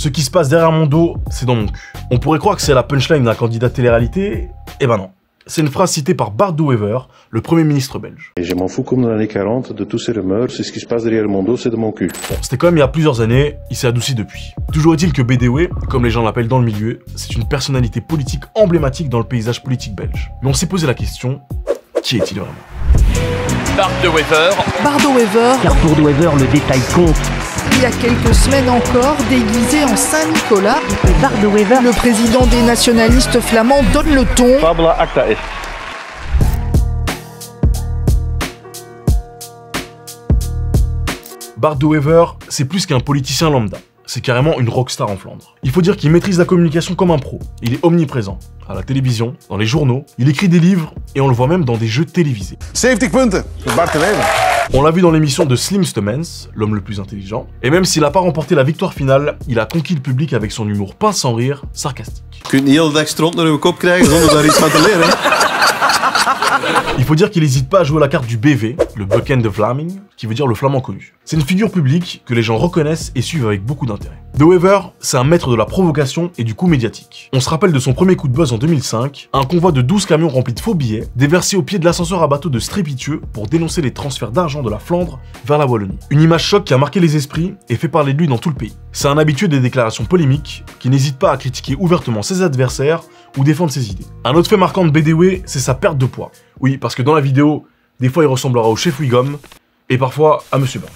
Ce qui se passe derrière mon dos, c'est dans mon cul. On pourrait croire que c'est la punchline d'un candidat télé-réalité, eh ben non. C'est une phrase citée par Bart De Wever, le Premier ministre belge. Et je m'en fous comme dans les années 40 de tous ces rumeurs, c'est ce qui se passe derrière mon dos, c'est de mon cul. Bon, c'était quand même il y a plusieurs années, il s'est adouci depuis. Toujours est-il que BDW, comme les gens l'appellent dans le milieu, c'est une personnalité politique emblématique dans le paysage politique belge. Mais on s'est posé la question, qui est-il vraiment? Bart De Wever. Bart De Wever. Car pour De Wever, le détail compte. Il y a quelques semaines encore, déguisé en Saint-Nicolas, Bart De Wever, le président des nationalistes flamands donne le ton. Fabula acta est. Bart De Wever, c'est plus qu'un politicien lambda. C'est carrément une rockstar en Flandre. Il faut dire qu'il maîtrise la communication comme un pro. Il est omniprésent. À la télévision, dans les journaux, il écrit des livres et on le voit même dans des jeux télévisés. 70 punten voor Bart De Wever. On l'a vu dans l'émission de Slimste Mens, l'homme le plus intelligent. Et même s'il n'a pas remporté la victoire finale, il a conquis le public avec son humour pince sans rire, sarcastique. Je kunt niet heel dag stront naar uw kop krijgen zonder daar iets van te leren. Il faut dire qu'il n'hésite pas à jouer la carte du BV, le Bekende Vlaming, qui veut dire le flamand connu. C'est une figure publique que les gens reconnaissent et suivent avec beaucoup d'intérêt. De Wever, c'est un maître de la provocation et du coup médiatique. On se rappelle de son premier coup de buzz en 2005, un convoi de 12 camions remplis de faux billets, déversés au pied de l'ascenseur à bateau de Strépitieux pour dénoncer les transferts d'argent de la Flandre vers la Wallonie. Une image choc qui a marqué les esprits et fait parler de lui dans tout le pays. C'est un habitué des déclarations polémiques, qui n'hésite pas à critiquer ouvertement ses adversaires ou défendre ses idées. Un autre fait marquant de BDW, c'est sa perte de poids. Oui, parce que dans la vidéo, des fois il ressemblera au chef Wiggum, et parfois à Monsieur Burns.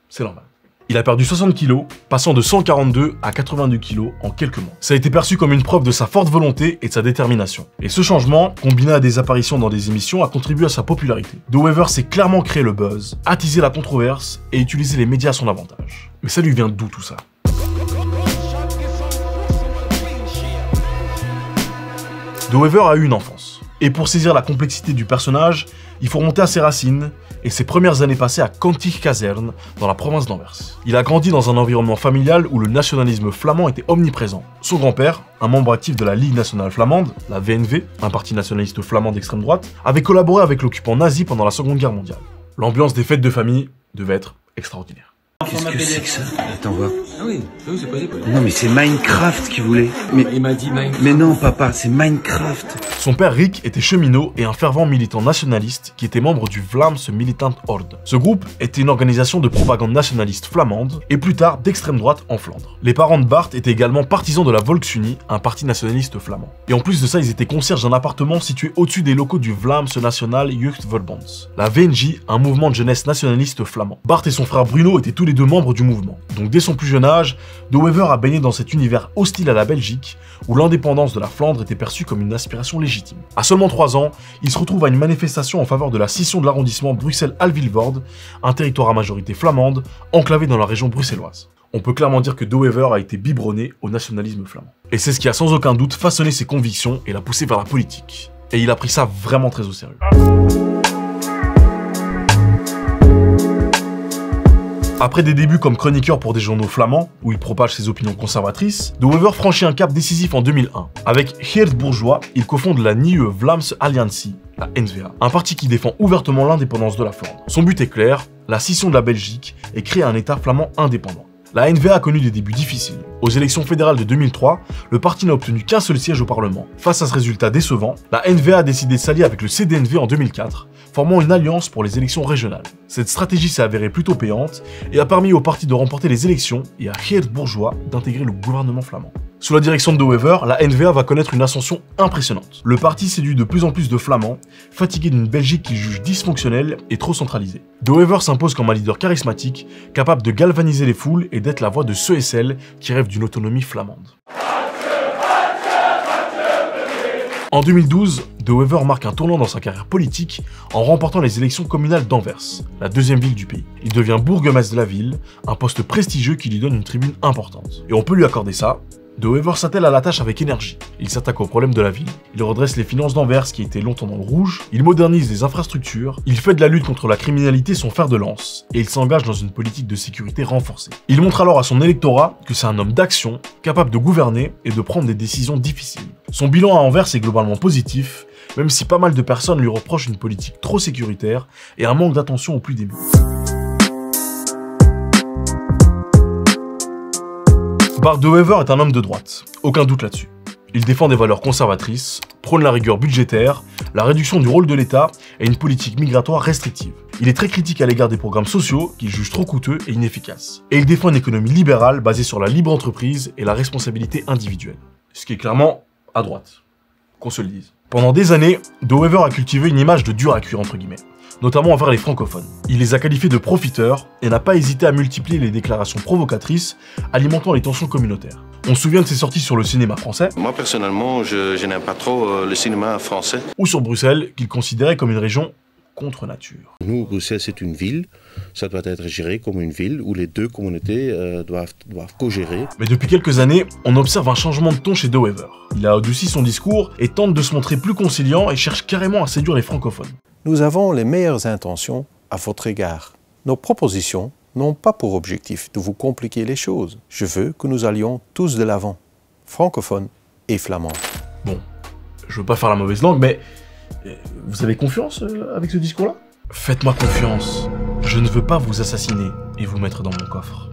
C'est normal. Il a perdu 60 kilos, passant de 142 à 82 kilos en quelques mois. Ça a été perçu comme une preuve de sa forte volonté et de sa détermination. Et ce changement, combiné à des apparitions dans des émissions, a contribué à sa popularité. De Wever s'est clairement créé le buzz, attisé la controverse et utilisé les médias à son avantage. Mais ça lui vient d'où tout ça? De Wever a eu une enfance. Et pour saisir la complexité du personnage, il faut remonter à ses racines et ses premières années passées à Kantig-Kazerne, dans la province d'Anvers. Il a grandi dans un environnement familial où le nationalisme flamand était omniprésent. Son grand-père, un membre actif de la Ligue nationale flamande, la VNV, un parti nationaliste flamand d'extrême droite, avait collaboré avec l'occupant nazi pendant la Seconde Guerre mondiale. L'ambiance des fêtes de famille devait être extraordinaire. Qu'est-ce que c'est que ça? Attends, voir. Ah oui, c'est pas possible. Non, mais c'est Minecraft qui voulait. Mais il m'a dit Minecraft. Mais non, papa, c'est Minecraft. Son père Rick était cheminot et un fervent militant nationaliste qui était membre du Vlaams Militant Orde. Ce groupe était une organisation de propagande nationaliste flamande et plus tard d'extrême droite en Flandre. Les parents de Bart étaient également partisans de la Volksunie, un parti nationaliste flamand. Et en plus de ça, ils étaient concierges d'un appartement situé au-dessus des locaux du Vlaams National Jeugdverband, la VNJ, un mouvement de jeunesse nationaliste flamand. Bart et son frère Bruno étaient tous les deux membres du mouvement. Donc dès son plus jeune âge, De Wever a baigné dans cet univers hostile à la Belgique, où l'indépendance de la Flandre était perçue comme une aspiration légitime. À seulement 3 ans, il se retrouve à une manifestation en faveur de la scission de l'arrondissement Bruxelles-Halle-Vilvoorde, un territoire à majorité flamande, enclavé dans la région bruxelloise. On peut clairement dire que De Wever a été biberonné au nationalisme flamand. Et c'est ce qui a sans aucun doute façonné ses convictions et l'a poussé vers la politique. Et il a pris ça vraiment très au sérieux. Après des débuts comme chroniqueur pour des journaux flamands, où il propage ses opinions conservatrices, De Wever franchit un cap décisif en 2001. Avec Geert Bourgeois, il cofonde la Nieuwe Vlaamse Alliantie, la NVA, un parti qui défend ouvertement l'indépendance de la Flandre. Son but est clair, la scission de la Belgique et créer un État flamand indépendant. La NVA a connu des débuts difficiles. Aux élections fédérales de 2003, le parti n'a obtenu qu'un seul siège au Parlement. Face à ce résultat décevant, la NVA a décidé de s'allier avec le CDNV en 2004, formant une alliance pour les élections régionales. Cette stratégie s'est avérée plutôt payante et a permis au parti de remporter les élections et à Geert Bourgeois d'intégrer le gouvernement flamand. Sous la direction de De Wever, la NVA va connaître une ascension impressionnante. Le parti séduit de plus en plus de Flamands, fatigués d'une Belgique qu'ils jugent dysfonctionnelle et trop centralisée. De Wever s'impose comme un leader charismatique, capable de galvaniser les foules et d'être la voix de ceux et celles qui rêvent d'une autonomie flamande. En 2012, De Wever marque un tournant dans sa carrière politique en remportant les élections communales d'Anvers, la deuxième ville du pays. Il devient bourgmestre de la ville, un poste prestigieux qui lui donne une tribune importante. Et on peut lui accorder ça. De Wever s'attelle à la tâche avec énergie. Il s'attaque aux problèmes de la ville, il redresse les finances d'Anvers qui étaient longtemps dans le rouge, il modernise les infrastructures, il fait de la lutte contre la criminalité son fer de lance, et il s'engage dans une politique de sécurité renforcée. Il montre alors à son électorat que c'est un homme d'action, capable de gouverner et de prendre des décisions difficiles. Son bilan à Anvers est globalement positif, même si pas mal de personnes lui reprochent une politique trop sécuritaire et un manque d'attention aux plus démunis. Bart de Wever est un homme de droite, aucun doute là-dessus. Il défend des valeurs conservatrices, prône la rigueur budgétaire, la réduction du rôle de l'État et une politique migratoire restrictive. Il est très critique à l'égard des programmes sociaux qu'il juge trop coûteux et inefficaces. Et il défend une économie libérale basée sur la libre entreprise et la responsabilité individuelle. Ce qui est clairement à droite, qu'on se le dise. Pendant des années, De Wever a cultivé une image de dur à cuire entre guillemets, notamment envers les francophones. Il les a qualifiés de profiteurs et n'a pas hésité à multiplier les déclarations provocatrices, alimentant les tensions communautaires. On se souvient de ses sorties sur le cinéma français. Moi, personnellement, je n'aime pas trop le cinéma français. Ou sur Bruxelles, qu'il considérait comme une région contre nature. Nous, Bruxelles, c'est une ville. Ça doit être géré comme une ville où les deux communautés doivent co-gérer. Mais depuis quelques années, on observe un changement de ton chez De Wever. Il a adouci son discours et tente de se montrer plus conciliant et cherche carrément à séduire les francophones. Nous avons les meilleures intentions à votre égard. Nos propositions n'ont pas pour objectif de vous compliquer les choses. Je veux que nous allions tous de l'avant, francophones et flamands. Bon, je veux pas faire la mauvaise langue, mais vous avez confiance avec ce discours-là? Faites-moi confiance. Je ne veux pas vous assassiner et vous mettre dans mon coffre.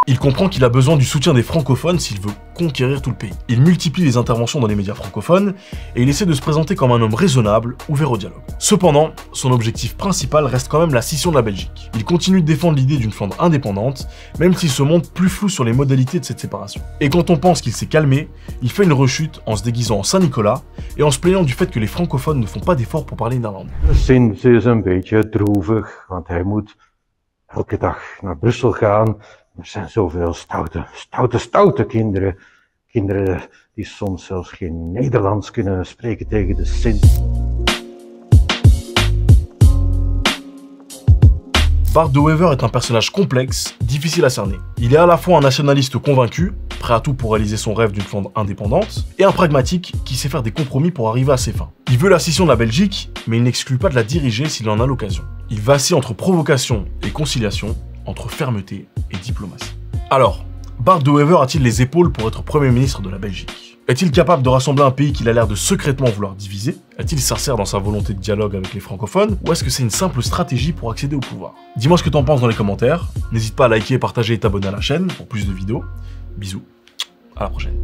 Il comprend qu'il a besoin du soutien des francophones s'il veut conquérir tout le pays. Il multiplie les interventions dans les médias francophones et il essaie de se présenter comme un homme raisonnable, ouvert au dialogue. Cependant, son objectif principal reste quand même la scission de la Belgique. Il continue de défendre l'idée d'une Flandre indépendante, même s'il se montre plus flou sur les modalités de cette séparation. Et quand on pense qu'il s'est calmé, il fait une rechute en se déguisant en Saint-Nicolas et en se plaignant du fait que les francophones ne font pas d'efforts pour parler néerlandais. Sinds is een beetje droevig, want hij moet elke dag naar Brussel gaan. Er zijn zoveel stoute kinderen. Kinderen die soms zelfs geen Nederlands kunnen spreken tegen de Sint. Bart de Wever est un personnage complexe, difficile à cerner. Il est à la fois un nationaliste convaincu, prêt à tout pour réaliser son rêve d'une Flandre indépendante, et un pragmatique qui sait faire des compromis pour arriver à ses fins. Il veut la scission de la Belgique, mais il n'exclut pas de la diriger s'il en a l'occasion. Il vacille entre provocation et conciliation, entre fermeté et diplomatie. Alors, Bart de Wever a-t-il les épaules pour être Premier ministre de la Belgique? Est-il capable de rassembler un pays qu'il a l'air de secrètement vouloir diviser? Est-il sincère dans sa volonté de dialogue avec les francophones? Ou est-ce que c'est une simple stratégie pour accéder au pouvoir? Dis-moi ce que t'en penses dans les commentaires. N'hésite pas à liker, partager et t'abonner à la chaîne pour plus de vidéos. Bisous, à la prochaine.